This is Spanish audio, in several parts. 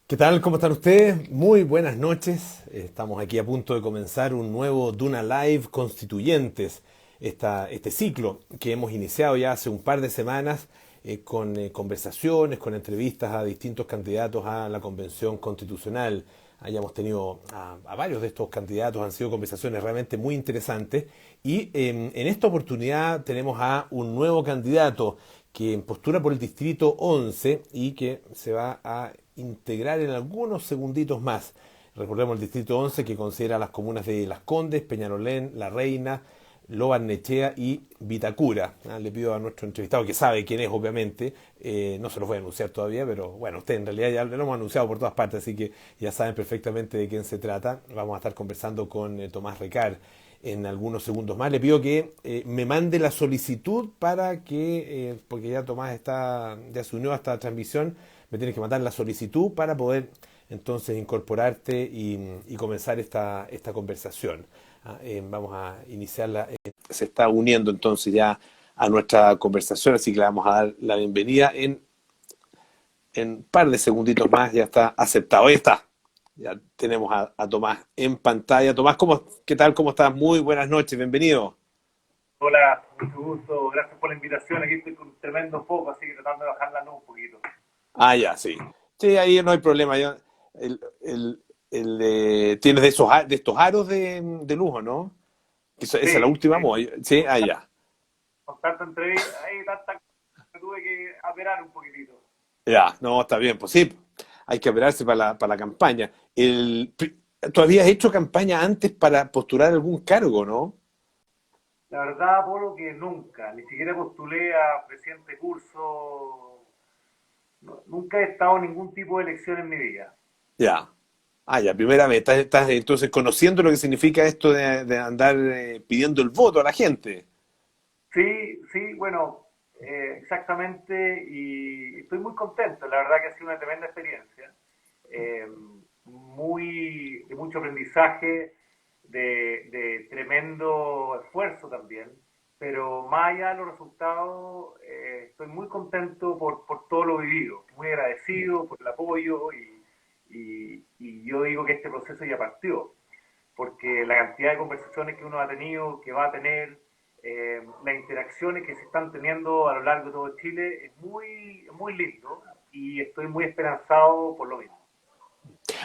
¿Qué tal? ¿Cómo están ustedes? Muy buenas noches. Estamos aquí a punto de comenzar un nuevo Duna Live Constituyentes, este ciclo que hemos iniciado ya hace un par de semanas con conversaciones, con entrevistas a distintos candidatos a la Convención Constitucional. Hayamos tenido a varios de estos candidatos, han sido conversaciones realmente muy interesantes y en esta oportunidad tenemos a un nuevo candidato que postura por el distrito 11 y que se va a integrar en algunos segunditos más. Recordemos el distrito 11 que considera las comunas de Las Condes, Peñalolén, La Reina, Lo Barnechea y Vitacura. Le pido a nuestro entrevistado, que sabe quién es obviamente, no se los voy a anunciar todavía, pero bueno, usted en realidad ya lo hemos anunciado por todas partes, así que ya saben perfectamente de quién se trata. Vamos a estar conversando con Tomás Recar en algunos segundos más. Le pido que me mande la solicitud para que, porque ya Tomás ya se unió a esta transmisión, me tienes que mandar la solicitud para poder entonces incorporarte y comenzar esta conversación. Vamos a iniciarla. Se está uniendo entonces ya a nuestra conversación, así que le vamos a dar la bienvenida en un par de segunditos más. Ya está aceptado. Ahí está. Ya tenemos a Tomás en pantalla. Tomás, ¿qué tal? ¿Cómo estás? Muy buenas noches, bienvenido. Hola, mucho gusto, gracias por la invitación. Aquí estoy con un tremendo foco, así que tratando de bajar la luz un poquito. Ya, sí. Sí, ahí no hay problema. Tienes de estos aros de lujo, ¿no? Esa es la Sí, última sí, moda. Sí, ya. con tanta entrevista, hay tanta cosa que tuve que aperar un poquitito. Ya, no, está bien. Pues sí, hay que operarse para la campaña. ¿Tú habías hecho campaña antes para postular algún cargo, no? La verdad, Polo, que nunca, ni siquiera postulé a presidente de curso, nunca he estado en ningún tipo de elección en mi vida. Ya. Ya, primera vez. Estás entonces conociendo lo que significa esto de andar pidiendo el voto a la gente. Sí, sí, bueno, exactamente, y estoy muy contento, la verdad que ha sido una tremenda experiencia, eh, de mucho aprendizaje, de tremendo esfuerzo también, pero más allá de los resultados, estoy muy contento por todo lo vivido, muy agradecido por el apoyo y yo digo que este proceso ya partió porque la cantidad de conversaciones que uno ha tenido, que va a tener, las interacciones que se están teniendo a lo largo de todo Chile es muy lindo y estoy muy esperanzado por lo mismo.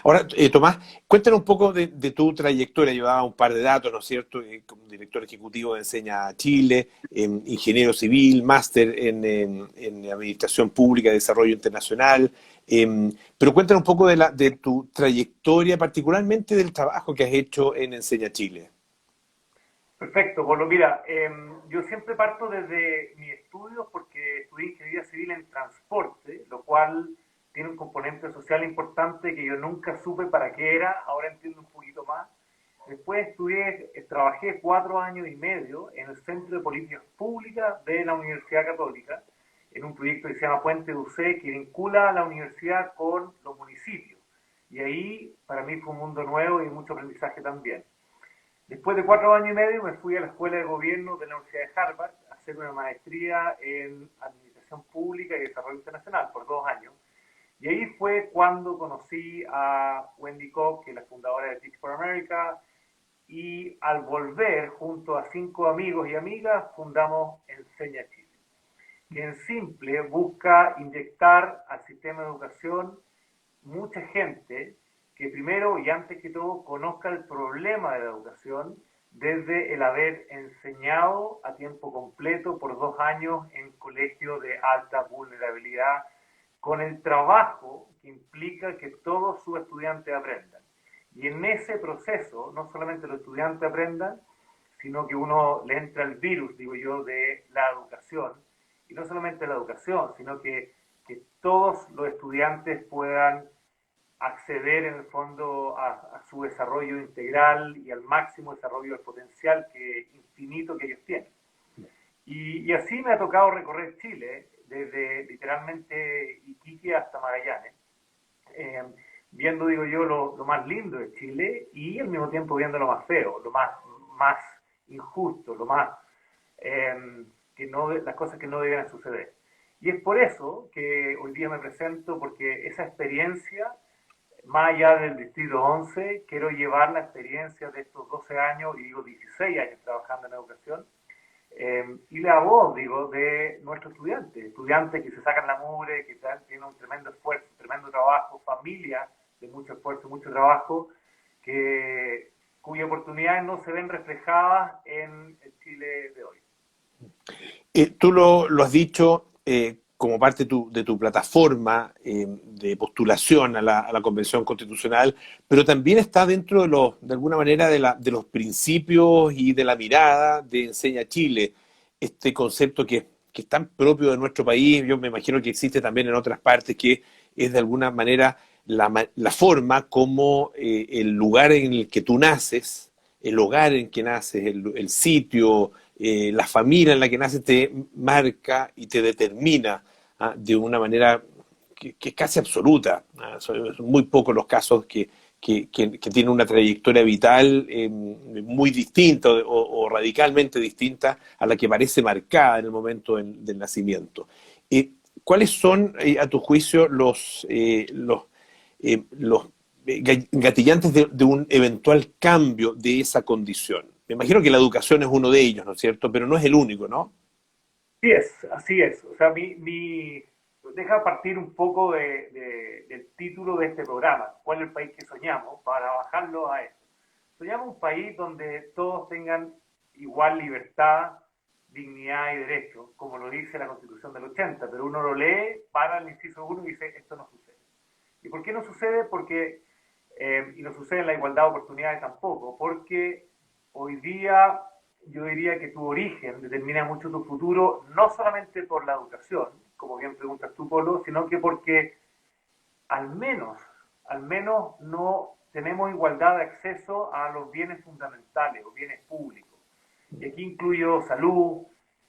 Ahora, Tomás, cuéntanos un poco de tu trayectoria. Llevaba un par de datos, ¿no es cierto? Como director ejecutivo de Enseña Chile, ingeniero civil, máster en Administración Pública y Desarrollo Internacional. Pero cuéntanos un poco de tu trayectoria, particularmente del trabajo que has hecho en Enseña Chile. Perfecto, Pablo. Mira, yo siempre parto desde mis estudios porque estudié ingeniería civil en transporte, lo cual tiene un componente social importante que yo nunca supe para qué era, ahora entiendo un poquito más. Después trabajé 4 años y medio en el Centro de Políticas Públicas de la Universidad Católica, en un proyecto que se llama Puente de UC, que vincula a la universidad con los municipios. Y ahí para mí fue un mundo nuevo y mucho aprendizaje también. Después de 4 años y medio me fui a la Escuela de Gobierno de la Universidad de Harvard a hacer una maestría en Administración Pública y Desarrollo Internacional por 2 años. Y ahí fue cuando conocí a Wendy Cobb, que es la fundadora de Teach for America, y al volver, junto a 5 amigos y amigas, fundamos Enseña Chile, que en simple busca inyectar al sistema de educación mucha gente que primero y antes que todo conozca el problema de la educación desde el haber enseñado a tiempo completo por 2 años en colegios de alta vulnerabilidad, con el trabajo que implica que todos sus estudiantes aprendan. Y en ese proceso, no solamente los estudiantes aprendan, sino que uno le entra el virus, digo yo, de la educación. Y no solamente la educación, sino que todos los estudiantes puedan acceder en el fondo a su desarrollo integral y al máximo desarrollo del potencial infinito que ellos tienen. Y así me ha tocado recorrer Chile, desde literalmente Iquique hasta Magallanes, eh, viendo, digo yo, lo más lindo de Chile y al mismo tiempo viendo lo más feo, más injusto, que no, las cosas que no debían suceder. Y es por eso que hoy día me presento, porque esa experiencia más allá del Distrito 11, quiero llevar la experiencia de estos 12 años, y digo 16 años trabajando en educación, y la voz, digo, de nuestros estudiantes que se sacan la mugre, que tienen un tremendo esfuerzo, un tremendo trabajo, familia de mucho esfuerzo, mucho trabajo, cuyas oportunidades no se ven reflejadas en el Chile de hoy. Tú lo has dicho como parte de tu plataforma de postulación a la Convención Constitucional, pero también está dentro de alguna manera de los principios y de la mirada de Enseña Chile, este concepto que es tan propio de nuestro país. Yo me imagino que existe también en otras partes, que es de alguna manera la forma como el lugar en el que tú naces, el hogar en que naces, el sitio, la familia en la que naces te marca y te determina de una manera que es casi absoluta. Son muy pocos los casos que tienen una trayectoria vital muy distinta o radicalmente distinta a la que parece marcada en el momento del nacimiento. ¿Cuáles son, a tu juicio, los gatillantes de un eventual cambio de esa condición? Me imagino que la educación es uno de ellos, ¿no es cierto? Pero no es el único, ¿no? Así es, así es. O sea, deja partir un poco del título de este programa, ¿cuál es el país que soñamos? Para bajarlo a eso. Soñamos un país donde todos tengan igual libertad, dignidad y derecho, como lo dice la Constitución del 80, pero uno lo lee, para el inciso 1 y dice, esto no sucede. ¿Y por qué no sucede? Porque, y no sucede en la igualdad de oportunidades tampoco, porque hoy día yo diría que tu origen determina mucho tu futuro, no solamente por la educación, como bien preguntas tú, Polo, sino que porque al menos no tenemos igualdad de acceso a los bienes fundamentales o bienes públicos. Y aquí incluyo salud,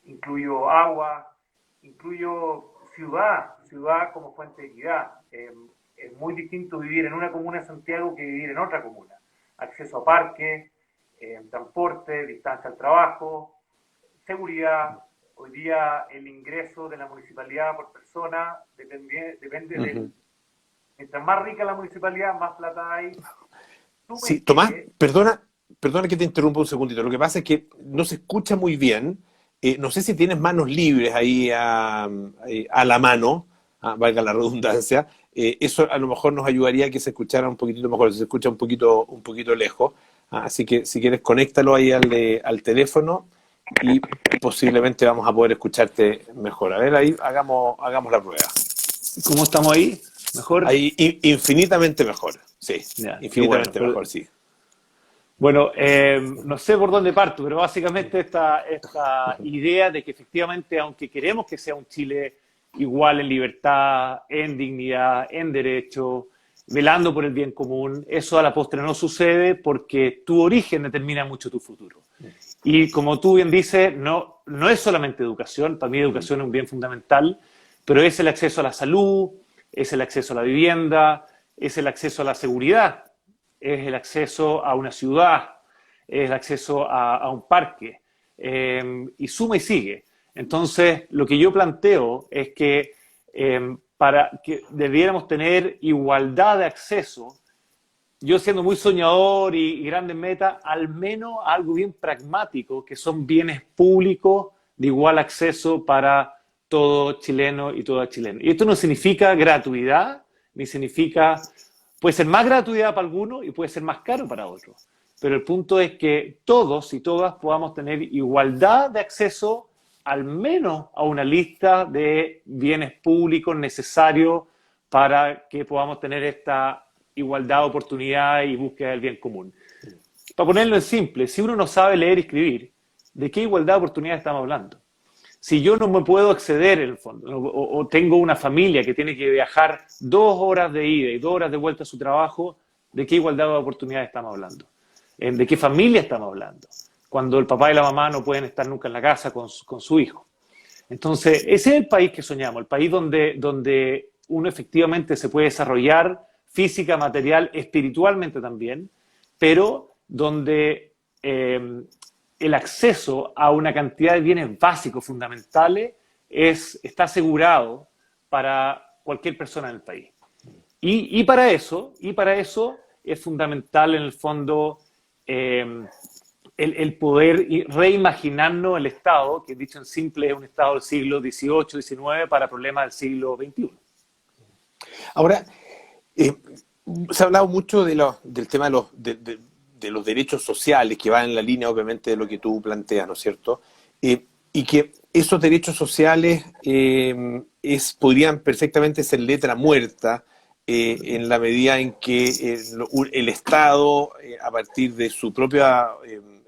incluyo agua, incluyo ciudad como fuente de equidad. Es muy distinto vivir en una comuna de Santiago que vivir en otra comuna. Acceso a parques, transporte, distancia al trabajo, seguridad. Hoy día el ingreso de la municipalidad por persona depende de... Mientras más rica la municipalidad, más plata hay. Sí, Tomás, perdona que te interrumpa un segundito. Lo que pasa es que no se escucha muy bien. No sé si tienes manos libres ahí a la mano, valga la redundancia. Eso a lo mejor nos ayudaría a que se escuchara un poquitito mejor. Se escucha un poquito lejos. Así que si quieres, conéctalo ahí al teléfono y posiblemente vamos a poder escucharte mejor. A ver, ahí hagamos la prueba. ¿Cómo estamos ahí? ¿Mejor? Ahí infinitamente mejor. Sí, ya, infinitamente bueno, mejor, sí. Bueno, no sé por dónde parto, pero básicamente esta idea de que efectivamente, aunque queremos que sea un Chile igual en libertad, en dignidad, en derecho, velando por el bien común, eso a la postre no sucede porque tu origen determina mucho tu futuro. Y como tú bien dices, no es solamente educación, para mí educación es un bien fundamental, pero es el acceso a la salud, es el acceso a la vivienda, es el acceso a la seguridad, es el acceso a una ciudad, es el acceso a un parque, y suma y sigue. Entonces, lo que yo planteo es que para que debiéramos tener igualdad de acceso, yo siendo muy soñador y grandes metas, al menos algo bien pragmático, que son bienes públicos de igual acceso para todo chileno y toda chilena. Y esto no significa gratuidad, ni significa... Puede ser más gratuidad para algunos y puede ser más caro para otros. Pero el punto es que todos y todas podamos tener igualdad de acceso al menos a una lista de bienes públicos necesarios para que podamos tener esta igualdad de oportunidad y búsqueda del bien común. Para ponerlo en simple, si uno no sabe leer y escribir, ¿de qué igualdad de oportunidades estamos hablando? Si yo no me puedo acceder, en el fondo, o tengo una familia que tiene que viajar 2 horas de ida y 2 horas de vuelta a su trabajo, ¿de qué igualdad de oportunidades estamos hablando? ¿De qué familia estamos hablando? Cuando el papá y la mamá no pueden estar nunca en la casa con su hijo. Entonces, ese es el país que soñamos, el país donde uno efectivamente se puede desarrollar física, material, espiritualmente también, pero donde el acceso a una cantidad de bienes básicos fundamentales está asegurado para cualquier persona en el país. Y para eso es fundamental en el fondo el poder reimaginarnos el Estado, que dicho en simple es un Estado del siglo XVIII, XIX para problemas del siglo XXI. Ahora, se ha hablado mucho del tema de los derechos sociales, que va en la línea, obviamente, de lo que tú planteas, ¿no es cierto? Y que esos derechos sociales podrían perfectamente ser letra muerta en la medida en que el Estado, a partir de su propia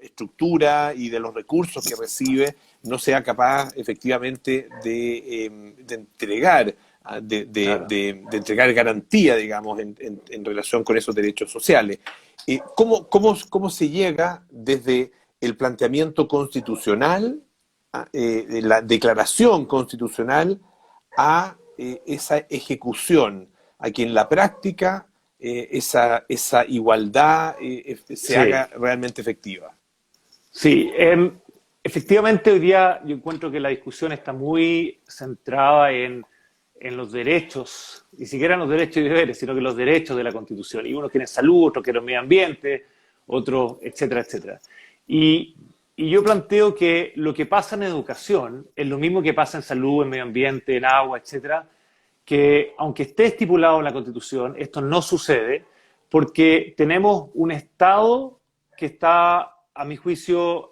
estructura y de los recursos que recibe, no sea capaz efectivamente de entregar Claro. de entregar garantía, digamos, en relación con esos derechos sociales. ¿Cómo se llega desde el planteamiento constitucional, la declaración constitucional, a esa ejecución, a que en la práctica esa igualdad se Sí, haga realmente efectiva? sí. Efectivamente, hoy día yo encuentro que la discusión está muy centrada en los derechos, ni siquiera en los derechos y deberes, sino que los derechos de la Constitución. Y unos quieren salud, otros quieren medio ambiente, otros, etcétera, etcétera. Y, y yo planteo que lo que pasa en educación es lo mismo que pasa en salud, en medio ambiente, en agua, etcétera, que aunque esté estipulado en la Constitución, esto no sucede porque tenemos un Estado que está, a mi juicio,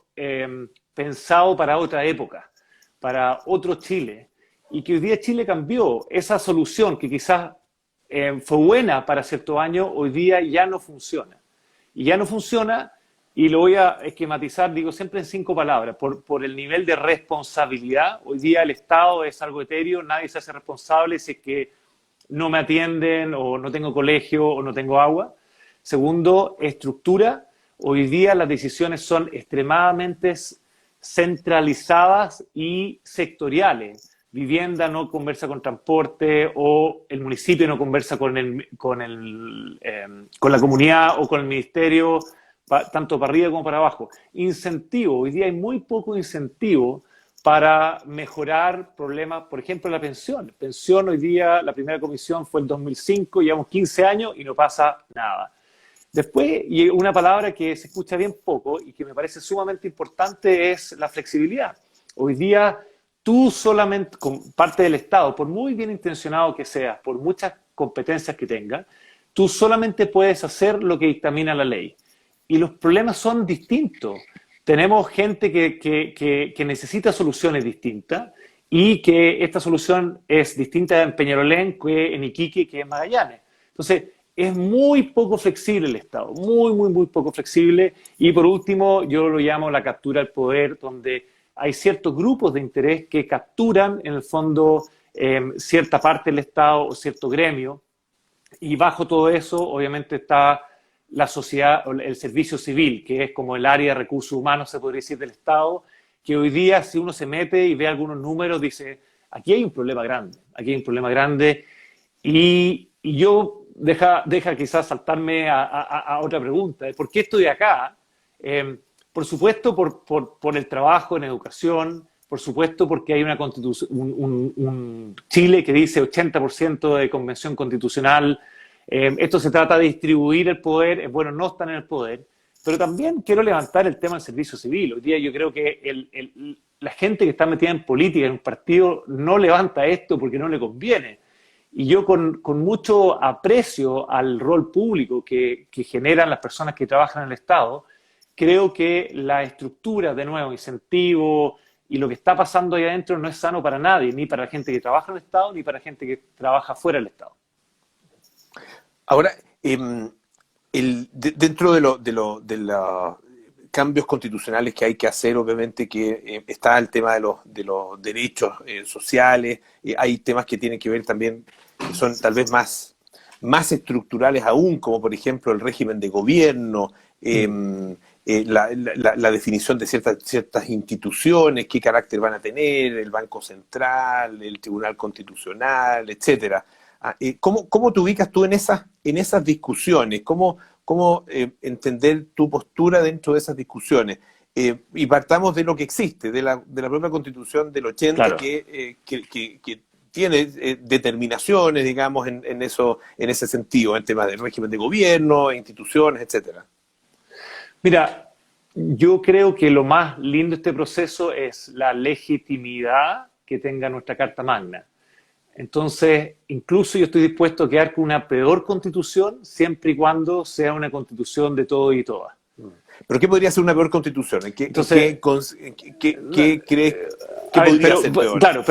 pensado para otra época, para otro Chile, y que hoy día Chile cambió. Esa solución que quizás fue buena para ciertos años, hoy día ya no funciona. Y ya no funciona, y lo voy a esquematizar, digo siempre en 5 palabras, por el nivel de responsabilidad. Hoy día el Estado es algo etéreo, nadie se hace responsable si es que no me atienden, o no tengo colegio, o no tengo agua. Segundo, estructura. Hoy día las decisiones son extremadamente centralizadas y sectoriales. Vivienda no conversa con transporte, o el municipio no conversa con la comunidad o con el ministerio, tanto para arriba como para abajo. Incentivo. Hoy día hay muy poco incentivo para mejorar problemas, por ejemplo, la pensión. Pensión hoy día, la primera comisión fue en 2005, llevamos 15 años y no pasa nada. Después, y una palabra que se escucha bien poco y que me parece sumamente importante, es la flexibilidad. Hoy día, tú solamente, con parte del Estado, por muy bien intencionado que seas, por muchas competencias que tengas, tú solamente puedes hacer lo que dictamina la ley. Y los problemas son distintos. Tenemos gente que necesita soluciones distintas, y que esta solución es distinta en Peñarolén que en Iquique, que en Magallanes. Entonces, es muy poco flexible el Estado, muy, muy, muy poco flexible. Y por último, yo lo llamo la captura del poder, donde hay ciertos grupos de interés que capturan, en el fondo, cierta parte del Estado o cierto gremio. Y bajo todo eso, obviamente, está la sociedad, el servicio civil, que es como el área de recursos humanos, se podría decir, del Estado, que hoy día, si uno se mete y ve algunos números, dice, aquí hay un problema grande, aquí hay un problema grande. Y yo deja quizás saltarme a otra pregunta. ¿Por qué estoy acá? Por supuesto, por el trabajo en educación, por supuesto, porque hay una constitución, un Chile que dice 80% de convención constitucional. Esto se trata de distribuir el poder, es bueno no estar en el poder, pero también quiero levantar el tema del servicio civil. Hoy día yo creo que la gente que está metida en política, en un partido, no levanta esto porque no le conviene. Y yo con mucho aprecio al rol público que generan las personas que trabajan en el Estado, creo que la estructura, de nuevo, incentivo y lo que está pasando ahí adentro no es sano para nadie, ni para la gente que trabaja en el Estado, ni para la gente que trabaja fuera del Estado. Ahora, dentro de los cambios constitucionales que hay que hacer, obviamente que está el tema de los derechos sociales, hay temas que tienen que ver también, que son tal vez más estructurales aún, como por ejemplo el régimen de gobierno, la definición de ciertas instituciones, qué carácter van a tener, el Banco Central, el Tribunal Constitucional, etcétera. ¿Cómo te ubicas tú en esas discusiones? ¿Cómo entender tu postura dentro de esas discusiones? Y partamos de lo que existe, de la propia Constitución del 80, Claro. que tiene determinaciones, digamos, en ese sentido, en temas del régimen de gobierno, instituciones, etcétera. Mira, yo creo que lo más lindo de este proceso es la legitimidad que tenga nuestra Carta Magna. Entonces, incluso yo estoy dispuesto a quedar con una peor constitución siempre y cuando sea una constitución de todos y todas. ¿Pero qué podría ser una peor constitución? ¿Qué crees que podría ser peor? Claro,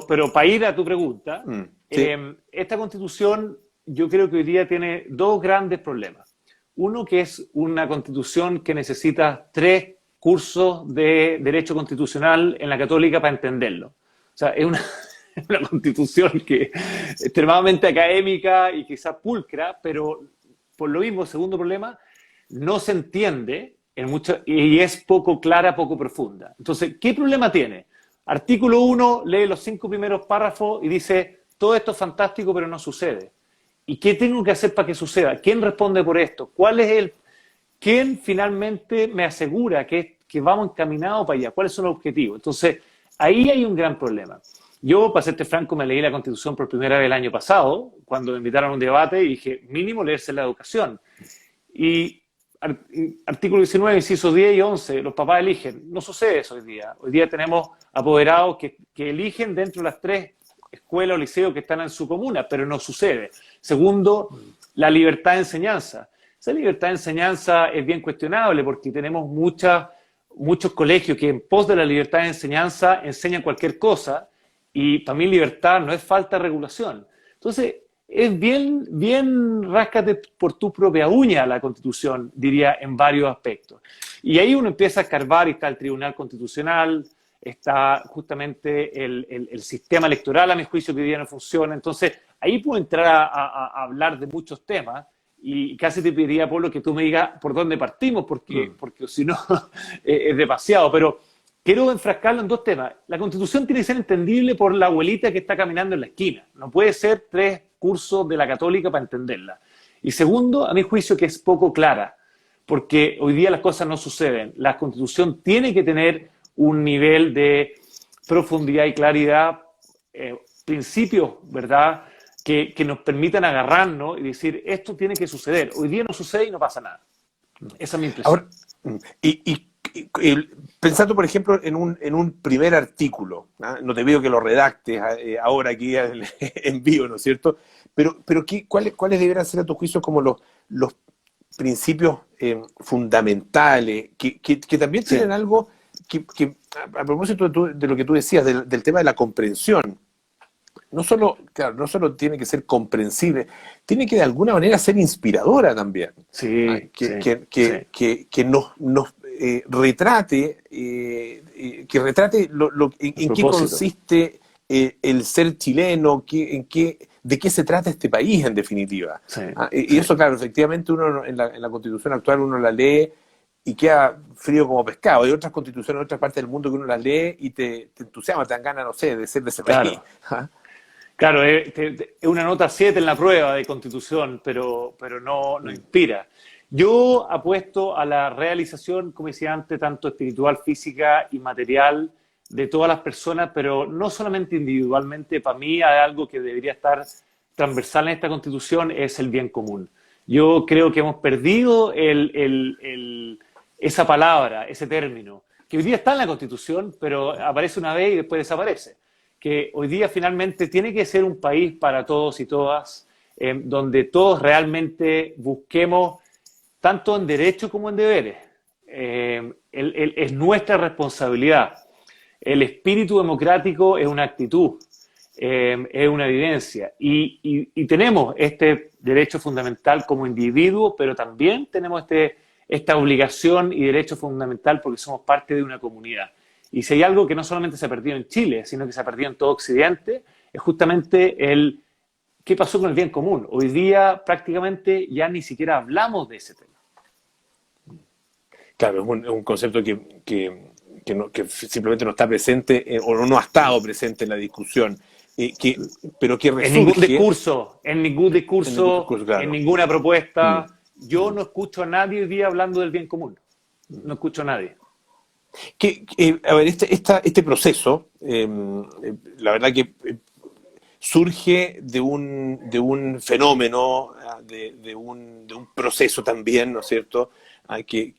pero para ir a tu pregunta, sí. Esta constitución yo creo que hoy día tiene dos grandes problemas. Uno, que es una constitución que necesita 3 cursos de derecho constitucional en la Católica para entenderlo. O sea, es una constitución que es extremadamente académica y quizás pulcra, pero por lo mismo, segundo problema, no se entiende y es poco clara, poco profunda. Entonces, ¿qué problema tiene? Artículo 1, lee los 5 primeros párrafos y dice, todo esto es fantástico, pero no sucede. ¿Y qué tengo que hacer para que suceda? ¿Quién responde por esto? ¿Quién finalmente me asegura que vamos encaminados para allá? ¿Cuáles son los objetivos? Entonces, ahí hay un gran problema. Yo, para serte franco, me leí la Constitución por primera vez el año pasado, cuando me invitaron a un debate, y dije, mínimo leerse la educación. Y artículo 19, incisos 10 y 11, los papás eligen. No sucede eso hoy día. Hoy día tenemos apoderados que eligen dentro de las 3 escuelas o liceos que están en su comuna, pero no sucede. Segundo, la libertad de enseñanza. Esa libertad de enseñanza es bien cuestionable porque tenemos muchos colegios que en pos de la libertad de enseñanza enseñan cualquier cosa y para mí libertad no es falta de regulación. Entonces, es bien ráscate por tu propia uña la Constitución, diría, en varios aspectos. Y ahí uno empieza a escarbar y está el Tribunal Constitucional, está justamente el sistema electoral, a mi juicio, que hoy día no funciona. Entonces, ahí puedo entrar a hablar de muchos temas y casi te pediría, Pablo, que tú me digas por dónde partimos, porque si no es demasiado. Pero quiero enfrascarlo en 2 temas. La Constitución tiene que ser entendible por la abuelita que está caminando en la esquina. No puede ser 3 cursos de la Católica para entenderla. Y segundo, a mi juicio, que es poco clara, porque hoy día las cosas no suceden. La Constitución tiene que tener un nivel de profundidad y claridad, principios, ¿verdad?, que nos permitan agarrarnos y decir, esto tiene que suceder. Hoy día no sucede y no pasa nada. Esa es mi impresión. Ahora, pensando, por ejemplo, en un primer artículo, no te pido que lo redactes ahora aquí en vivo, ¿no es cierto? Pero ¿cuáles deberían ser a tu juicio como los principios fundamentales que también tienen algo que a propósito de lo que tú decías, del tema de la comprensión? No solo tiene que ser comprensible, tiene que de alguna manera ser inspiradora también. Sí, que nos retrate, en qué consiste el ser chileno, de qué se trata este país en definitiva. Sí, y eso, claro, efectivamente uno en la Constitución actual uno la lee y queda frío como pescado. Hay otras constituciones en otras partes del mundo que uno las lee y te entusiasma, te dan ganas, no sé, de ser de ese país. Claro, es una nota 7 en la prueba de Constitución, pero no inspira. Yo apuesto a la realización, como decía antes, tanto espiritual, física y material de todas las personas, pero no solamente individualmente. Para mí hay algo que debería estar transversal en esta Constitución, es el bien común. Yo creo que hemos perdido esa palabra, ese término, que hoy día está en la Constitución, pero aparece una vez y después desaparece. Que hoy día finalmente tiene que ser un país para todos y todas, donde todos realmente busquemos, tanto en derechos como en deberes. Es nuestra responsabilidad. El espíritu democrático es una actitud, es una vivencia. Y tenemos este derecho fundamental como individuo, pero también tenemos esta obligación y derecho fundamental porque somos parte de una comunidad. Y si hay algo que no solamente se ha perdido en Chile, sino que se ha perdido en todo Occidente, es justamente qué pasó con el bien común. Hoy día prácticamente ya ni siquiera hablamos de ese tema. Claro, es un concepto que simplemente no está presente o no ha estado presente en la discusión. Pero que resurge... En ningún discurso, claro. En ninguna propuesta. Yo no escucho a nadie hoy día hablando del bien común. No escucho a nadie. A ver, este proceso, la verdad que surge de un fenómeno, de un proceso también, ¿no es cierto?, que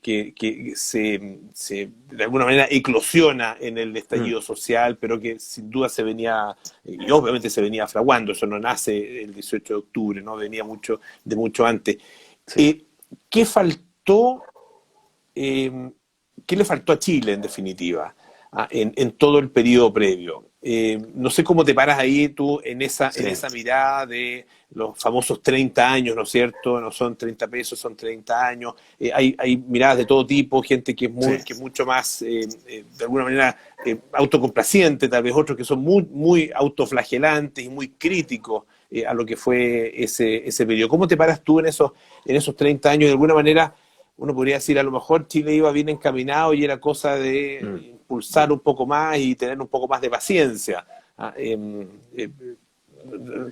de alguna manera eclosiona en el estallido social, pero que sin duda se venía, y obviamente se venía fraguando, eso no nace el 18 de octubre, ¿no? Venía de mucho antes. Sí. ¿Qué faltó, qué le faltó a Chile, en definitiva, en todo el periodo previo? No sé cómo te paras ahí tú en esa mirada de los famosos 30 años, ¿no es cierto? No son 30 pesos, son 30 años. Hay miradas de todo tipo, gente que es mucho más, de alguna manera, autocomplaciente, tal vez otros que son muy autoflagelantes y muy críticos a lo que fue ese periodo. ¿Cómo te paras tú en esos 30 años? De alguna manera, uno podría decir, a lo mejor Chile iba bien encaminado y era cosa de impulsar un poco más y tener un poco más de paciencia.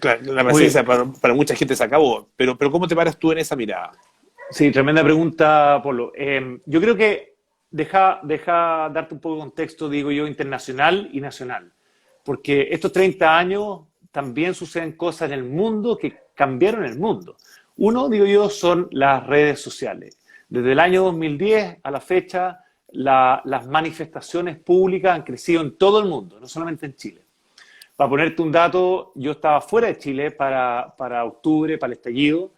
Claro, la paciencia para mucha gente se acabó, pero ¿cómo te paras tú en esa mirada? Sí, tremenda pregunta, Polo. Yo creo que deja darte un poco de contexto, digo yo, internacional y nacional, porque estos 30 años también suceden cosas en el mundo que cambiaron el mundo. Uno, digo yo, son las redes sociales. Desde el año 2010 a la fecha, las manifestaciones públicas han crecido en todo el mundo, no solamente en Chile. Para ponerte un dato, yo estaba fuera de Chile para octubre, para el estallido,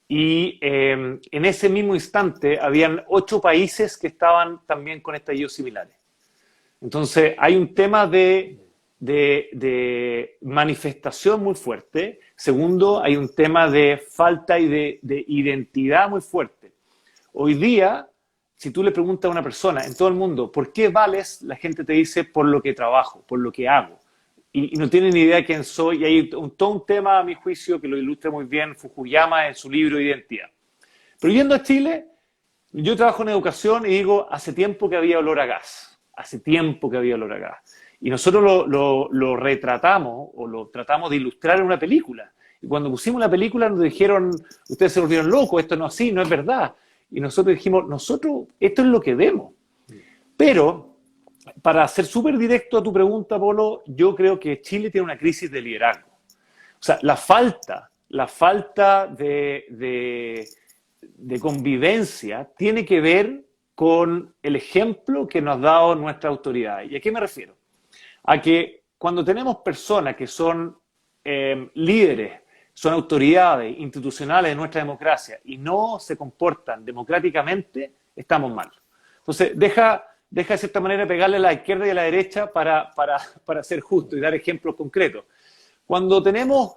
y en ese mismo instante habían 8 países que estaban también con estallidos similares. Entonces, hay un tema de manifestación muy fuerte. Segundo, hay un tema de falta y de identidad muy fuerte. Hoy día, si tú le preguntas a una persona en todo el mundo, ¿por qué vales? La gente te dice, por lo que trabajo, por lo que hago. Y no tienen ni idea de quién soy. Y hay todo un tema, a mi juicio, que lo ilustra muy bien Fukuyama en su libro Identidad. Pero yendo a Chile, yo trabajo en educación y digo, hace tiempo que había olor a gas. Hace tiempo que había olor a gas. Y nosotros lo retratamos o lo tratamos de ilustrar en una película. Y cuando pusimos la película nos dijeron, ustedes se volvieron locos, esto no es así, no es verdad. Y nosotros dijimos, esto es lo que vemos. Pero, para ser súper directo a tu pregunta, Polo, yo creo que Chile tiene una crisis de liderazgo. O sea, la falta de convivencia tiene que ver con el ejemplo que nos ha dado nuestra autoridad. ¿Y a qué me refiero? A que cuando tenemos personas que son líderes, son autoridades institucionales de nuestra democracia y no se comportan democráticamente, estamos mal. Entonces, deja de cierta manera pegarle a la izquierda y a la derecha para ser justo y dar ejemplos concretos. Cuando tenemos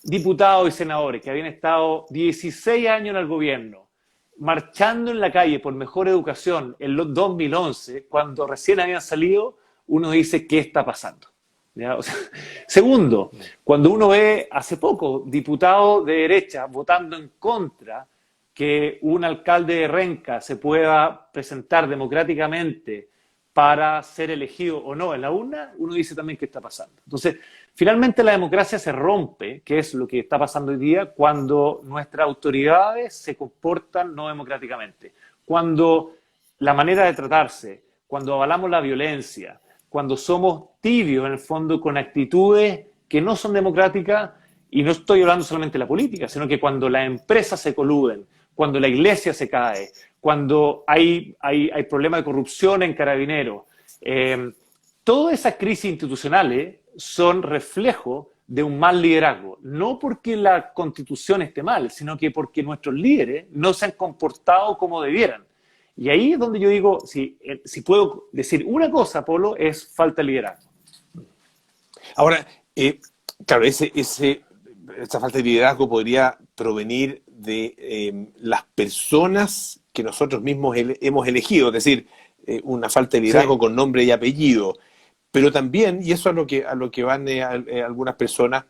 diputados y senadores que habían estado 16 años en el gobierno, marchando en la calle por mejor educación en los 2011, cuando recién habían salido, uno dice, ¿qué está pasando? ¿Ya? O sea, segundo, cuando uno ve hace poco diputados de derecha votando en contra que un alcalde de Renca se pueda presentar democráticamente para ser elegido o no en la urna, uno dice también qué está pasando. Entonces, finalmente la democracia se rompe, que es lo que está pasando hoy día, cuando nuestras autoridades se comportan no democráticamente, cuando la manera de tratarse, cuando avalamos la violencia, cuando somos tibios en el fondo con actitudes que no son democráticas, y no estoy hablando solamente de la política, sino que cuando las empresas se coluden, cuando la iglesia se cae, cuando hay problemas de corrupción en Carabineros. Todas esas crisis institucionales son reflejo de un mal liderazgo. No porque la Constitución esté mal, sino que porque nuestros líderes no se han comportado como debieran. Y ahí es donde yo digo, si puedo decir una cosa, Polo, es falta de liderazgo. Ahora, claro, esa falta de liderazgo podría provenir de las personas que nosotros mismos hemos elegido, es decir, una falta de liderazgo con nombre y apellido. Pero también, y eso a lo que van algunas personas,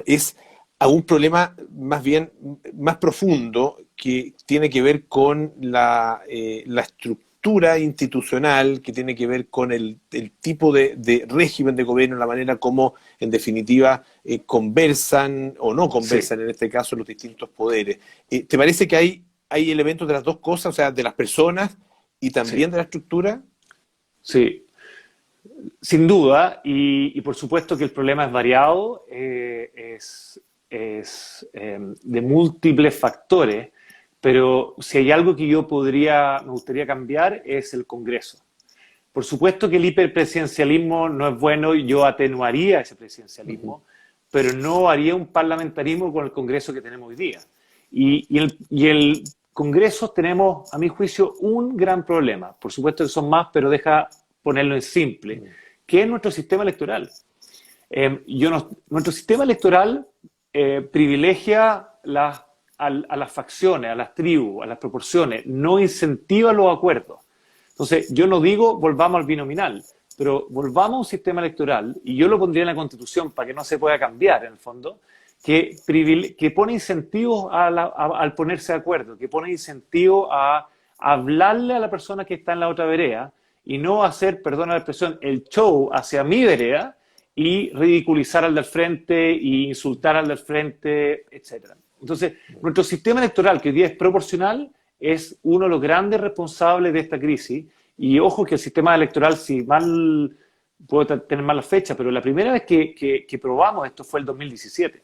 es a un problema más profundo que tiene que ver con la estructura institucional, que tiene que ver con el tipo de régimen de gobierno, la manera como, en definitiva, conversan o no conversan, en este caso, los distintos poderes. ¿Te parece que hay elementos de las dos cosas, o sea, de las personas y también de la estructura? Sí. Sin duda, y por supuesto que el problema es variado, de múltiples factores, pero si hay algo que me gustaría cambiar es el Congreso. Por supuesto que el hiperpresidencialismo no es bueno y yo atenuaría ese presidencialismo, pero no haría un parlamentarismo con el Congreso que tenemos hoy día. Y el Congreso tenemos, a mi juicio, un gran problema. Por supuesto que son más, pero deja ponerlo en simple, que es nuestro sistema electoral. Nuestro sistema electoral privilegia a las facciones, a las tribus, a las proporciones, no incentiva los acuerdos. Entonces, yo no digo volvamos al binominal, pero volvamos a un sistema electoral, y yo lo pondría en la Constitución para que no se pueda cambiar, en el fondo, que pone incentivos al ponerse de acuerdo, que pone incentivos a hablarle a la persona que está en la otra vereda y no hacer, perdona la expresión, el show hacia mi vereda y ridiculizar al del frente y insultar al del frente, etc. Entonces, nuestro sistema electoral, que hoy día es proporcional, es uno de los grandes responsables de esta crisis. Y ojo que el sistema electoral, si mal, puedo tener mala fecha, pero la primera vez que probamos esto fue el 2017.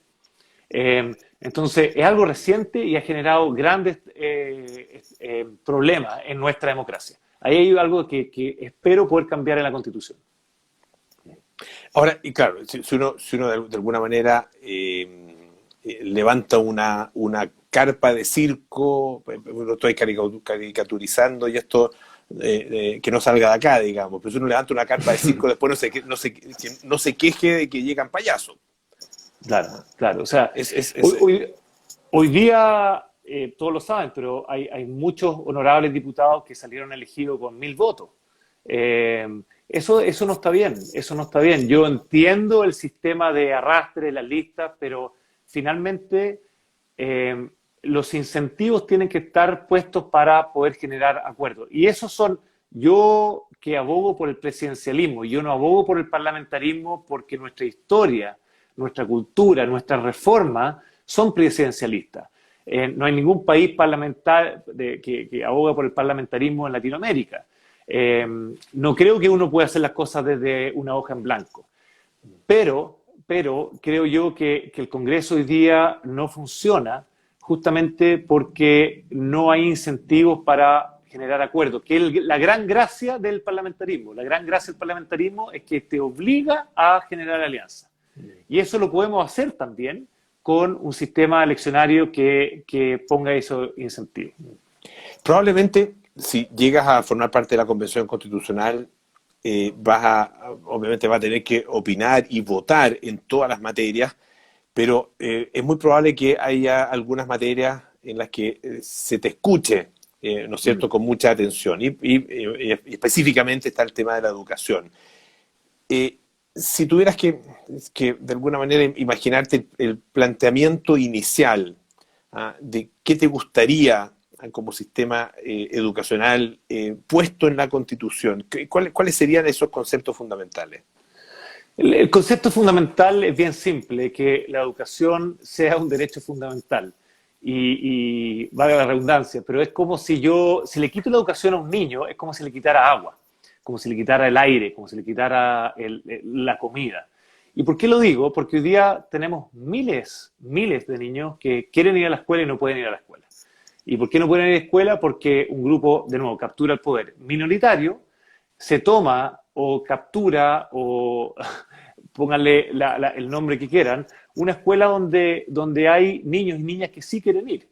Entonces, es algo reciente y ha generado grandes problemas en nuestra democracia. Ahí hay algo que espero poder cambiar en la Constitución. Ahora, y claro, si uno de alguna manera levanta una carpa de circo, lo estoy caricaturizando y esto que no salga de acá, digamos, pero si uno levanta una carpa de circo, después no se queje de que llegan payasos. Claro, claro. O sea, hoy día, todos lo saben, pero hay muchos honorables diputados que salieron elegidos con 1000 votos. Eso no está bien, eso no está bien. Yo entiendo el sistema de arrastre de las listas, pero finalmente los incentivos tienen que estar puestos para poder generar acuerdos. Y esos son, yo que abogo por el presidencialismo, yo no abogo por el parlamentarismo porque nuestra historia, nuestra cultura, nuestras reformas son presidencialistas. No hay ningún país que aboga por el parlamentarismo en Latinoamérica. No creo que uno pueda hacer las cosas desde una hoja en blanco. Pero creo yo que el Congreso hoy día no funciona justamente porque no hay incentivos para generar acuerdos, que es la gran gracia del parlamentarismo. La gran gracia del parlamentarismo es que te obliga a generar alianzas. Y eso lo podemos hacer también con un sistema eleccionario que ponga esos incentivos. Probablemente, si llegas a formar parte de la Convención Constitucional, obviamente vas a tener que opinar y votar en todas las materias, pero es muy probable que haya algunas materias en las que se te escuche, ¿no es cierto?, con mucha atención. Y específicamente está el tema de la educación. Si tuvieras que de alguna manera imaginarte el planteamiento inicial de qué te gustaría como sistema educacional puesto en la Constitución, ¿cuáles serían esos conceptos fundamentales? El concepto fundamental es bien simple, que la educación sea un derecho fundamental. Y valga la redundancia, pero es como si le quito la educación a un niño, es como si le quitara agua, como si le quitara el aire, como si le quitara la comida. ¿Y por qué lo digo? Porque hoy día tenemos miles de niños que quieren ir a la escuela y no pueden ir a la escuela. ¿Y por qué no pueden ir a la escuela? Porque un grupo, de nuevo, captura el poder minoritario, se toma o captura o pónganle el nombre que quieran, una escuela donde hay niños y niñas que sí quieren ir.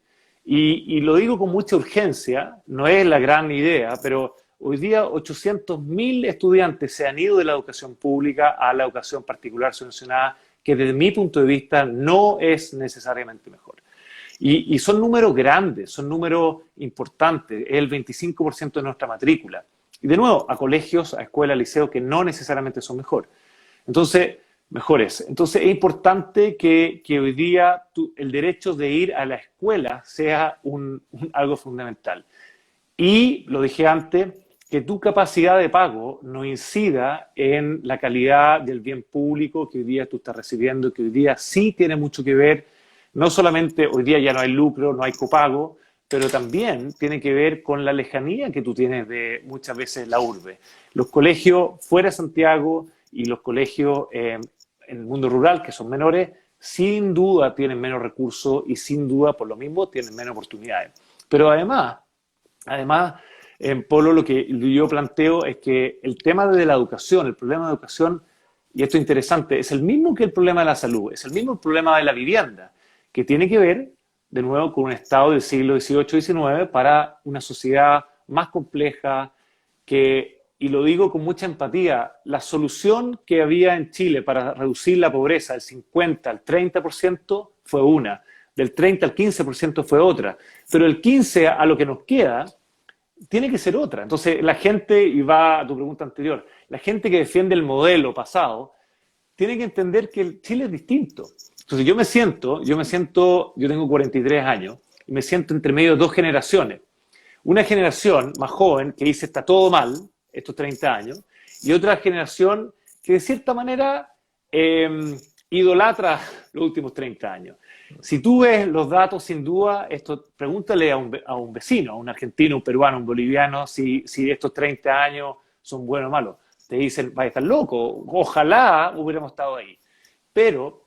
Y lo digo con mucha urgencia, no es la gran idea, pero hoy día 800.000 estudiantes se han ido de la educación pública a la educación particular subvencionada, que desde mi punto de vista no es necesariamente mejor. Y son números grandes, son números importantes, es el 25% de nuestra matrícula. Y de nuevo, a colegios, a escuelas, liceos que no necesariamente son mejores. Entonces, es importante que hoy día el derecho de ir a la escuela sea algo fundamental. Y, lo dije antes, que tu capacidad de pago no incida en la calidad del bien público que hoy día tú estás recibiendo, que hoy día sí tiene mucho que ver. No solamente hoy día ya no hay lucro, no hay copago, pero también tiene que ver con la lejanía que tú tienes de muchas veces la urbe. Los colegios fuera de Santiago y los colegios en el mundo rural, que son menores, sin duda tienen menos recursos y sin duda por lo mismo tienen menos oportunidades. Pero además, en Polo, lo que yo planteo es que el tema de la educación, el problema de educación, y esto es interesante, es el mismo que el problema de la salud, es el mismo problema de la vivienda, que tiene que ver, de nuevo, con un Estado del siglo XVIII-XIX para una sociedad más compleja y lo digo con mucha empatía, la solución que había en Chile para reducir la pobreza del 50 al 30% fue una, del 30 al 15% fue otra, pero el 15 a lo que nos queda tiene que ser otra. Entonces, la gente, y va a tu pregunta anterior, la gente que defiende el modelo pasado, tiene que entender que el Chile es distinto. Entonces, yo tengo 43 años, y me siento entre medio de dos generaciones. Una generación más joven que dice está todo mal, estos 30 años, y otra generación que de cierta manera idolatra los últimos 30 años. Si tú ves los datos, sin duda, pregúntale a un vecino, a un argentino, un peruano, un boliviano, si estos 30 años son buenos o malos. Te dicen, vaya a estar loco, ojalá hubiéramos estado ahí. Pero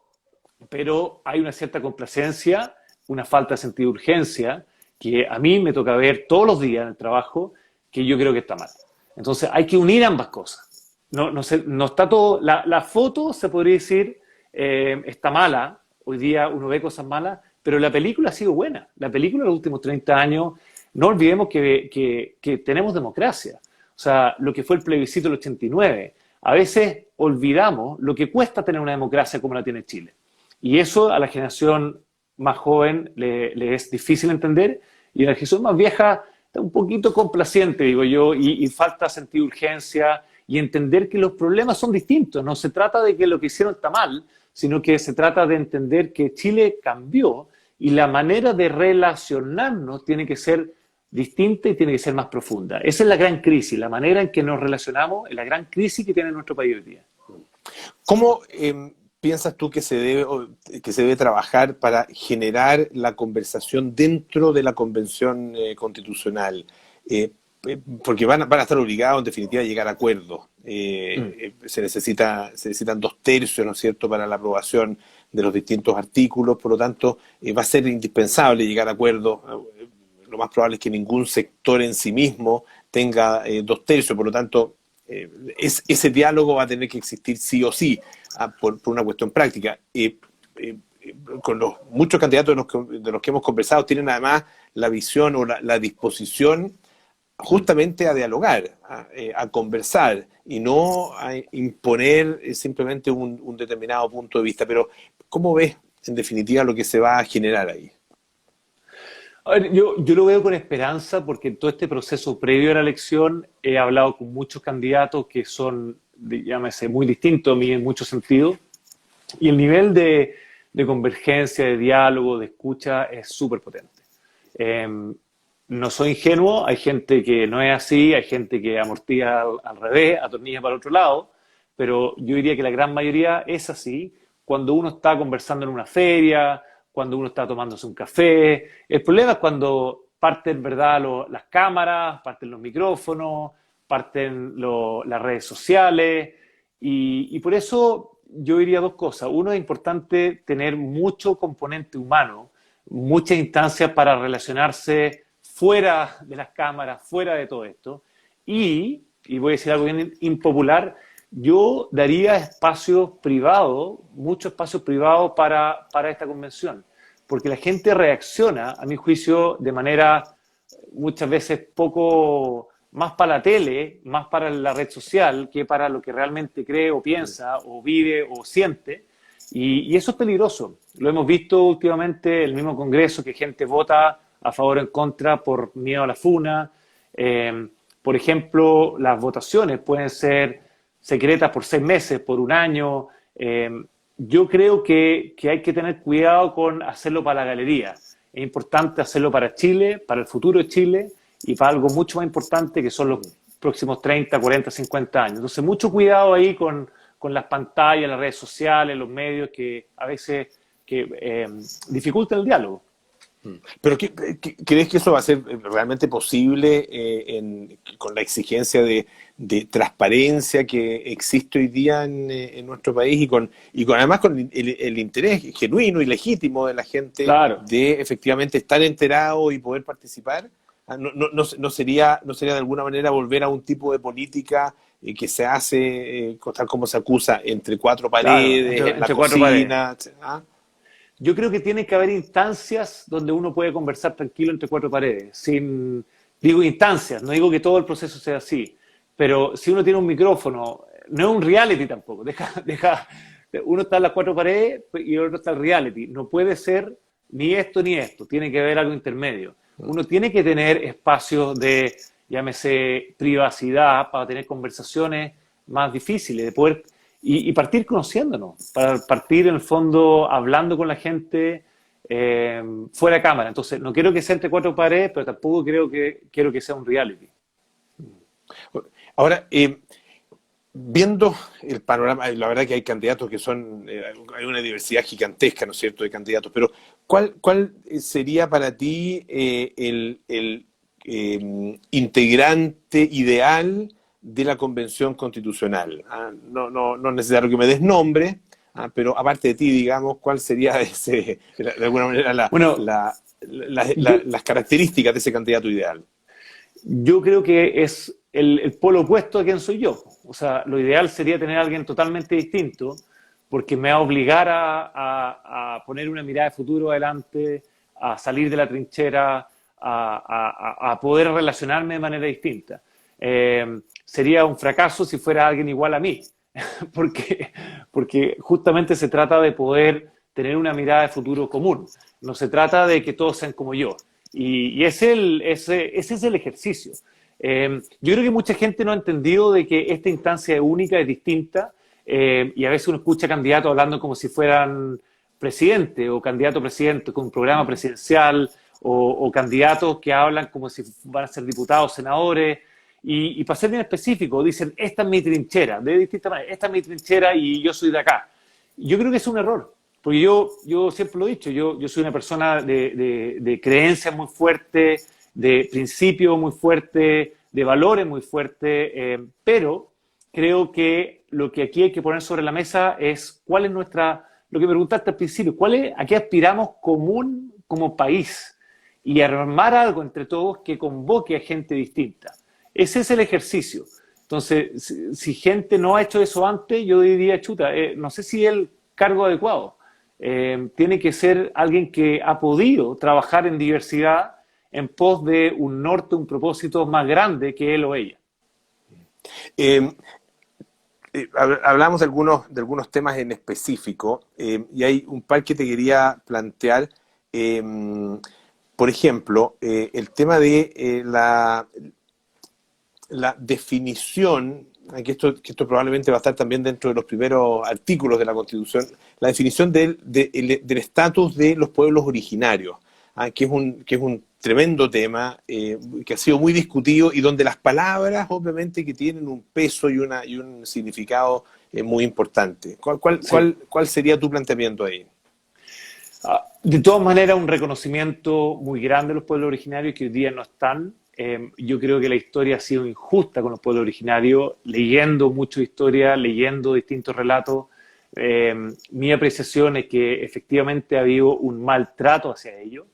hay una cierta complacencia, una falta de sentido de urgencia, que a mí me toca ver todos los días en el trabajo, que yo creo que está mal. Entonces hay que unir ambas cosas. No está todo, la foto se podría decir está mala, hoy día uno ve cosas malas, pero la película ha sido buena. La película de los últimos 30 años, no olvidemos que tenemos democracia. O sea, lo que fue el plebiscito del 89. A veces olvidamos lo que cuesta tener una democracia como la tiene Chile. Y eso a la generación más joven le es difícil entender, y a la generación más vieja está un poquito complaciente, digo yo, y falta sentido de urgencia y entender que los problemas son distintos. No se trata de que lo que hicieron está mal, sino que se trata de entender que Chile cambió y la manera de relacionarnos tiene que ser distinta y tiene que ser más profunda. Esa es la gran crisis, la manera en que nos relacionamos es la gran crisis que tiene nuestro país hoy día. ¿Cómo piensas tú que se debe trabajar para generar la conversación dentro de la Convención Constitucional? Porque van a estar obligados, en definitiva, a llegar a acuerdos. Se necesitan 2/3, ¿no es cierto?, para la aprobación de los distintos artículos. Por lo tanto, va a ser indispensable llegar a acuerdos. Lo más probable es que ningún sector en sí mismo tenga 2/3. Por lo tanto, ese diálogo va a tener que existir sí o sí, por una cuestión práctica. Con los muchos candidatos de los que hemos conversado tienen además la visión o la disposición justamente a dialogar, a conversar y no a imponer simplemente un determinado punto de vista. Pero, ¿cómo ves, en definitiva, lo que se va a generar ahí? A ver, yo lo veo con esperanza porque en todo este proceso previo a la elección he hablado con muchos candidatos que son, llámese, muy distintos a mí en muchos sentidos, y el nivel de convergencia, de diálogo, de escucha es súper potente. No soy ingenuo, hay gente que no es así, hay gente que amortilla al revés, atornilla para el otro lado, pero yo diría que la gran mayoría es así cuando uno está conversando en una feria, cuando uno está tomándose un café. El problema es cuando parten, ¿verdad?, las cámaras, parten los micrófonos, parten las redes sociales, y por eso yo diría dos cosas. Uno, es importante tener mucho componente humano, muchas instancias para relacionarse fuera de las cámaras, fuera de todo esto. Y voy a decir algo bien impopular, yo daría espacios privados, muchos espacios privados para esta convención, porque la gente reacciona, a mi juicio, de manera muchas veces poco más para la tele, más para la red social, que para lo que realmente cree o piensa o vive o siente. Y eso es peligroso. Lo hemos visto últimamente en el mismo Congreso, que gente vota a favor o en contra por miedo a la funa. Por ejemplo, las votaciones pueden ser secretas por 6 meses, por 1 año. Yo creo que hay que tener cuidado con hacerlo para la galería. Es importante hacerlo para Chile, para el futuro de Chile y para algo mucho más importante que son los próximos 30, 40, 50 años. Entonces, mucho cuidado ahí con las pantallas, las redes sociales, los medios que a veces dificultan el diálogo. ¿Pero crees que eso va a ser realmente posible con la exigencia de transparencia que existe hoy día en nuestro país y con además con el interés genuino y legítimo de la gente Claro. de efectivamente estar enterado y poder participar? ¿No sería de alguna manera volver a un tipo de política que se hace, tal como se acusa, entre cuatro Claro, paredes, en la entre cuatro paredes. cocina? ¿Ah? Yo creo que tiene que haber instancias donde uno puede conversar tranquilo entre cuatro paredes. Digo instancias, no digo que todo el proceso sea así, pero si uno tiene un micrófono, no es un reality tampoco. Uno está en las cuatro paredes y el otro está en reality. No puede ser ni esto ni esto, tiene que haber algo intermedio. Uno tiene que tener espacios de, llámese, privacidad para tener conversaciones más difíciles, de poder y partir conociéndonos, para partir en el fondo hablando con la gente fuera de cámara. Entonces, no quiero que sea entre cuatro paredes, pero tampoco quiero que sea un reality. Ahora, viendo el panorama, la verdad que hay candidatos que hay una diversidad gigantesca, ¿no es cierto?, de candidatos, pero ¿cuál sería para ti el integrante ideal de la Convención Constitucional? No es necesario que me des nombre, pero aparte de ti, digamos, ¿cuál sería de alguna manera Bueno, las características de ese candidato ideal? yo creo que es el polo opuesto a quien soy yo. O sea, lo ideal sería tener a alguien totalmente distinto, porque me va a obligar a poner una mirada de futuro adelante, a salir de la trinchera, a poder relacionarme de manera distinta. Sería un fracaso si fuera alguien igual a mí, porque justamente se trata de poder tener una mirada de futuro común. No se trata de que todos sean como yo. Y ese es el ejercicio. Yo creo que mucha gente no ha entendido de que esta instancia es única, es distinta, y a veces uno escucha candidatos hablando como si fueran presidente o candidato a presidente con un programa presidencial, o candidatos que hablan como si van a ser diputados, senadores, y para ser bien específico, dicen, esta es mi trinchera, de distinta manera, esta es mi trinchera y yo soy de acá. Yo creo que es un error. Porque yo siempre lo he dicho, yo soy una persona de creencias muy fuertes, de principios muy fuertes, de valores muy fuertes, pero creo que lo que aquí hay que poner sobre la mesa es cuál es lo que me preguntaste al principio, a qué aspiramos común como país y armar algo entre todos que convoque a gente distinta. Ese es el ejercicio. Entonces, si gente no ha hecho eso antes, yo diría, chuta, no sé si es el cargo adecuado. Tiene que ser alguien que ha podido trabajar en diversidad en pos de un norte, un propósito más grande que él o ella. Hablamos de algunos temas en específico y hay un par que te quería plantear. Por ejemplo, el tema de la definición, que esto probablemente va a estar también dentro de los primeros artículos de la Constitución, la definición del estatus de los pueblos originarios, que es un tremendo tema que ha sido muy discutido y donde las palabras obviamente que tienen un peso y un significado muy importante. ¿Cuál sería tu planteamiento ahí? De todas maneras, un reconocimiento muy grande de los pueblos originarios que hoy día no están. Yo creo que la historia ha sido injusta con los pueblos originarios, leyendo mucha historia, leyendo distintos relatos. Mi apreciación es que efectivamente ha habido un maltrato hacia ellos.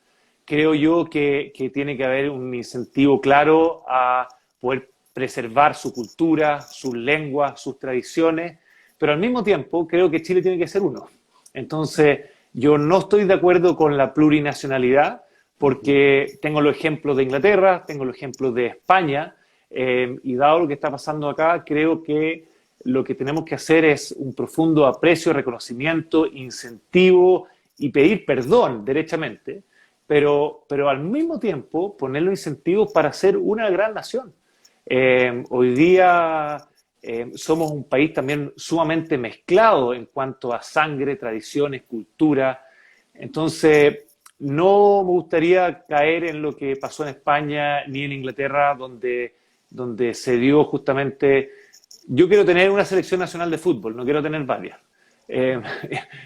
Creo yo que tiene que haber un incentivo claro a poder preservar su cultura, sus lenguas, sus tradiciones, pero al mismo tiempo creo que Chile tiene que ser uno. Entonces, yo no estoy de acuerdo con la plurinacionalidad, porque tengo los ejemplos de Inglaterra, tengo los ejemplos de España, y dado lo que está pasando acá, creo que lo que tenemos que hacer es un profundo aprecio, reconocimiento, incentivo y pedir perdón derechamente, pero al mismo tiempo poner los incentivos para ser una gran nación. Hoy día somos un país también sumamente mezclado en cuanto a sangre, tradiciones, cultura. Entonces, no me gustaría caer en lo que pasó en España ni en Inglaterra, donde se dio justamente... Yo quiero tener una selección nacional de fútbol, no quiero tener varias. Eh,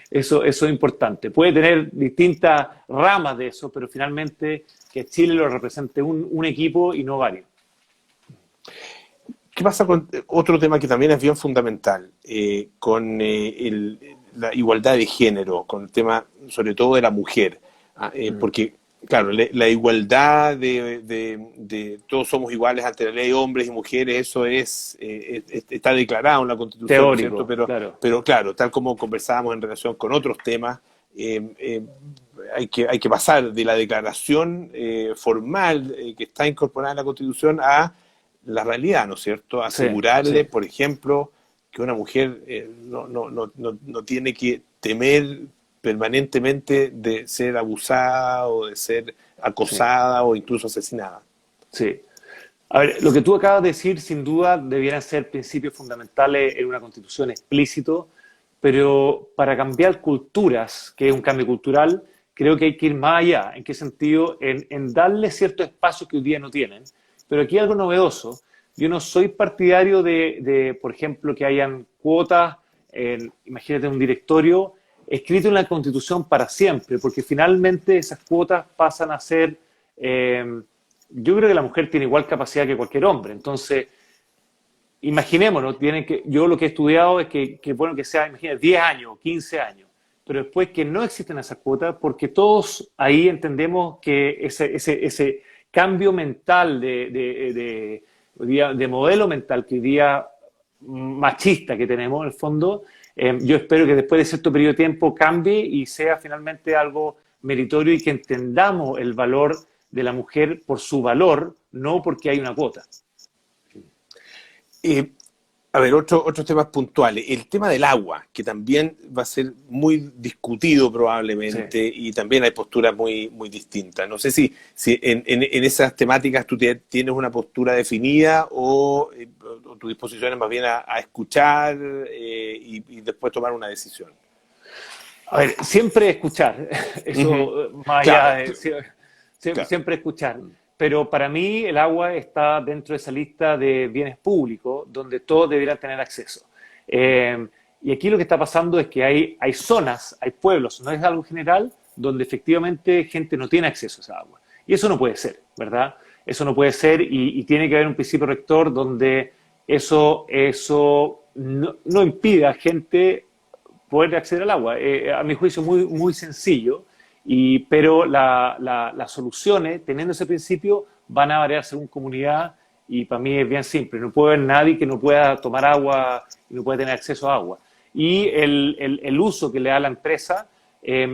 eso es importante. Puede tener distintas ramas de eso, pero finalmente que Chile lo represente un equipo y no varios. ¿Qué pasa con otro tema que también es bien fundamental, con la igualdad de género, con el tema sobre todo de la mujer? Porque, claro, la igualdad de todos somos iguales ante la ley, hombres y mujeres, eso está declarado en la Constitución, Teórico, ¿cierto? Pero claro, tal como conversábamos en relación con otros temas, hay que pasar de la declaración formal que está incorporada en la Constitución a la realidad, ¿no es cierto? Asegurarle, por ejemplo, que una mujer no tiene que temer permanentemente de ser abusada o de ser acosada o incluso asesinada. Sí. A ver, lo que tú acabas de decir, sin duda, debieran ser principios fundamentales en una constitución explícito, pero para cambiar culturas, que es un cambio cultural, creo que hay que ir más allá. ¿En qué sentido? En darle ciertos espacios que hoy día no tienen. Pero aquí hay algo novedoso. Yo no soy partidario por ejemplo, que hayan cuotas, imagínate un directorio, escrito en la Constitución para siempre, porque finalmente esas cuotas pasan a ser... yo creo que la mujer tiene igual capacidad que cualquier hombre. Entonces, imaginémonos, yo lo que he estudiado es que bueno que sea, imagínate, 10 años, 15 años, pero después que no existen esas cuotas, porque todos ahí entendemos que ese cambio mental de modelo mental que hoy día machista que tenemos en el fondo, yo espero que después de cierto periodo de tiempo cambie y sea finalmente algo meritorio y que entendamos el valor de la mujer por su valor, no porque hay una cuota. A ver, otros temas puntuales. El tema del agua, que también va a ser muy discutido probablemente, y también hay posturas muy distintas. No sé si en esas temáticas tú tienes una postura definida o tu disposición es más bien a escuchar y después tomar una decisión. A ver, siempre escuchar. Eso, más allá de... Siempre escuchar. Pero para mí el agua está dentro de esa lista de bienes públicos donde todos deberían tener acceso. Y aquí lo que está pasando es que hay zonas, hay pueblos, no es algo general, donde efectivamente gente no tiene acceso a esa agua. Y eso no puede ser, ¿verdad? Eso no puede ser y tiene que haber un principio rector donde eso no impida a gente poder acceder al agua. A mi juicio muy, muy sencillo. Pero las soluciones, teniendo ese principio, van a variar según comunidad y para mí es bien simple. No puede haber nadie que no pueda tomar agua y no pueda tener acceso a agua. Y el uso que le da la empresa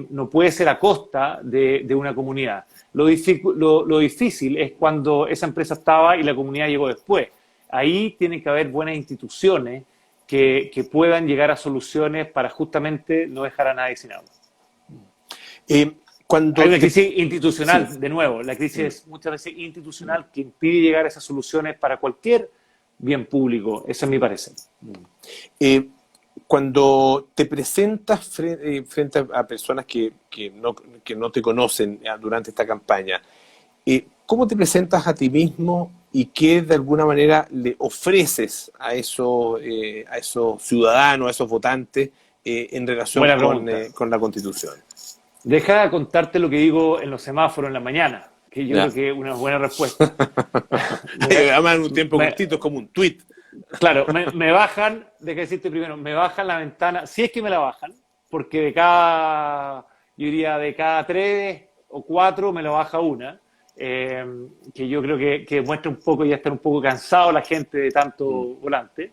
no puede ser a costa de una comunidad. Lo difícil es cuando esa empresa estaba y la comunidad llegó después. Ahí tienen que haber buenas instituciones que puedan llegar a soluciones para justamente no dejar a nadie sin agua. Hay una crisis institucional, de nuevo, la crisis es muchas veces institucional que impide llegar a esas soluciones para cualquier bien público, eso es mi parecer. Cuando te presentas frente a personas que no te conocen durante esta campaña, ¿cómo te presentas a ti mismo y qué de alguna manera le ofreces a esos ciudadanos, a esos votantes en relación con la Constitución? Deja de contarte lo que digo en los semáforos en la mañana, que yo creo que es una buena respuesta. Además, en un tiempo cortito es como un tuit. Claro, me bajan, deja decirte primero, me bajan la ventana, si es que me la bajan, porque yo diría de cada 3 o 4 me lo baja una, que yo creo que muestra un poco, ya está un poco cansado la gente de tanto volante.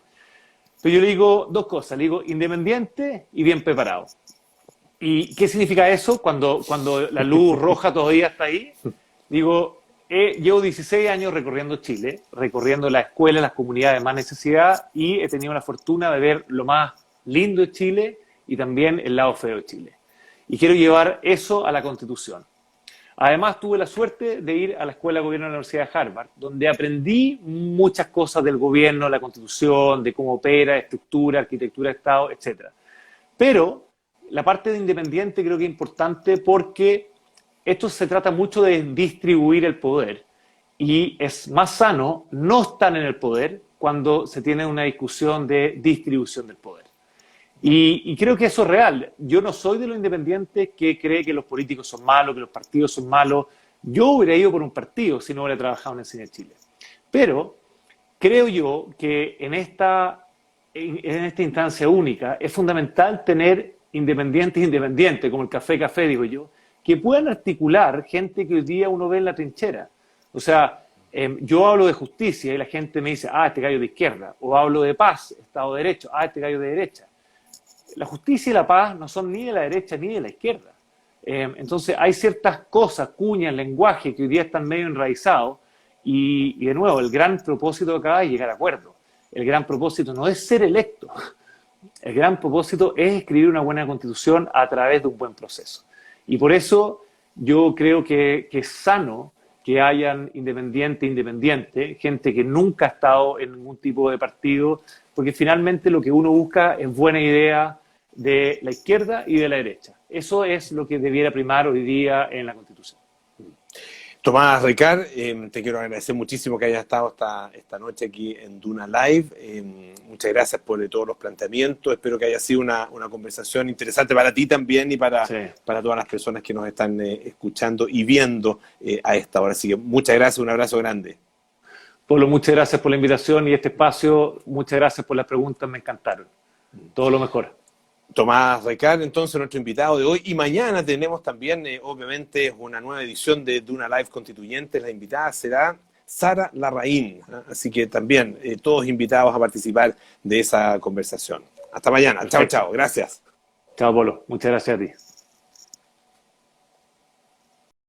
Pero yo le digo 2 cosas, le digo independiente y bien preparado. ¿Y qué significa eso cuando la luz roja todavía está ahí? Digo, llevo 16 años recorriendo Chile, recorriendo las escuelas, las comunidades de más necesidad y he tenido la fortuna de ver lo más lindo de Chile y también el lado feo de Chile. Y quiero llevar eso a la Constitución. Además, tuve la suerte de ir a la Escuela de Gobierno de la Universidad de Harvard, donde aprendí muchas cosas del gobierno, la Constitución, de cómo opera, estructura, arquitectura de Estado, etc. Pero la parte de independiente creo que es importante porque esto se trata mucho de distribuir el poder y es más sano no estar en el poder cuando se tiene una discusión de distribución del poder. Y creo que eso es real. Yo no soy de los independientes que cree que los políticos son malos, que los partidos son malos. Yo hubiera ido por un partido si no hubiera trabajado en el Cine Chile. Pero creo yo que en esta instancia única es fundamental tener independientes, como el Café, digo yo, que puedan articular gente que hoy día uno ve en la trinchera. O sea, yo hablo de justicia y la gente me dice, este gallo de izquierda. O hablo de paz, Estado de Derecho, este gallo de derecha. La justicia y la paz no son ni de la derecha ni de la izquierda. Entonces hay ciertas cosas, cuñas, lenguaje que hoy día están medio enraizados y de nuevo, el gran propósito acá es llegar a acuerdos. El gran propósito no es ser electo. El gran propósito es escribir una buena constitución a través de un buen proceso. Y por eso yo creo que es sano que hayan independiente, gente que nunca ha estado en ningún tipo de partido, porque finalmente lo que uno busca es buena idea de la izquierda y de la derecha. Eso es lo que debiera primar hoy día en la Constitución. Tomás Ricard, te quiero agradecer muchísimo que hayas estado esta noche aquí en Duna Live. Muchas gracias por todos los planteamientos. Espero que haya sido una conversación interesante para ti también y para todas las personas que nos están escuchando y viendo a esta hora. Así que muchas gracias, un abrazo grande. Pablo, muchas gracias por la invitación y este espacio. Muchas gracias por las preguntas, me encantaron. Todo lo mejor. Tomás Ricard, entonces, nuestro invitado de hoy. Y mañana tenemos también, obviamente, una nueva edición de Duna Live Constituyentes. La invitada será Sara Larraín. Así que también todos invitados a participar de esa conversación. Hasta mañana. Perfecto. Chao, chao. Gracias. Chao, Polo. Muchas gracias a ti.